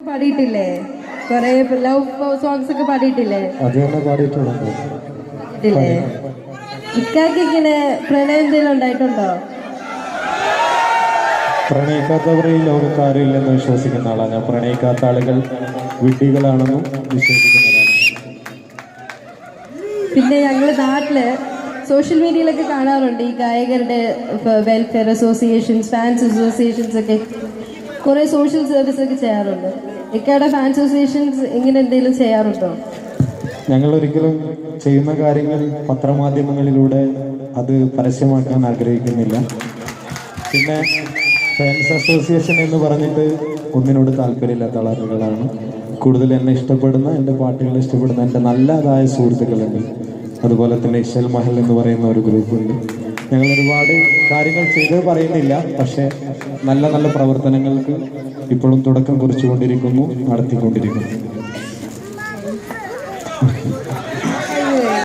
പാടിയിട്ടില്ലേ? കൊറേ love songs ഒക്കെ പാടിയിട്ടില്ലേ? പാടിയിട്ടില്ലേ? ഇക്കാക്ക് ഇങ്ങനെ പ്രണയം എന്തെങ്കിലും ഉണ്ടായിട്ടുണ്ടോ? പ്രണയിക്കാത്തവരെ ഈ ലോകക്കാരില്ലെന്ന് വിശ്വസിക്കുന്ന ആളാണ് ഞാൻ. പ്രണയിക്കാത്ത ആളുകൾ വിഡ്ഢികളാണെന്നും വിശ്വസിക്കുന്നതാണ്. പിന്നെ ഞങ്ങള് നാട്ടില് സോഷ്യൽ മീഡിയയിലൊക്കെ കാണാറുണ്ട് ഈ ഗായകരുടെ വെൽഫെയർ അസോസിയേഷൻസ്, ഫാൻസ് അസോസിയേഷൻസ് ഒക്കെ കുറെ സോഷ്യൽ സർവീസ് ഒക്കെ ചെയ്യാറുണ്ട്. ഇക്കയുടെ ഫാൻസ് അസോസിയേഷൻസ് ഇങ്ങനെ എന്തെങ്കിലും ചെയ്യാറുണ്ടോ? ഞങ്ങൾ ഒരിക്കലും ചെയ്യുന്ന കാര്യങ്ങൾ പത്രമാധ്യമങ്ങളിലൂടെ അത് പരസ്യമാക്കാൻ ആഗ്രഹിക്കുന്നില്ല. പിന്നെ ഫാൻസ് അസോസിയേഷൻ എന്ന് പറഞ്ഞിട്ട് ഒന്നിനോട് താല്പര്യമില്ലാത്ത ആളുകളാണ്. കൂടുതൽ എന്നെ ഇഷ്ടപ്പെടുന്ന, എൻ്റെ പാട്ടുകൾ ഇഷ്ടപ്പെടുന്ന എൻ്റെ നല്ലതായ സുഹൃത്തുക്കളുണ്ട്. അതുപോലെ തന്നെ ഇശൽ മഹൽ എന്ന് പറയുന്ന ഒരു ഗ്രൂപ്പുണ്ട്. ഞങ്ങൾ ഒരുപാട് കാര്യങ്ങൾ ചെയ്ത് പറയുന്നില്ല, പക്ഷേ നല്ല നല്ല പ്രവർത്തനങ്ങൾക്ക് ഇപ്പോഴും തുടക്കം കുറിച്ചുകൊണ്ടിരിക്കുന്നു, നടത്തിക്കൊണ്ടിരിക്കുന്നു.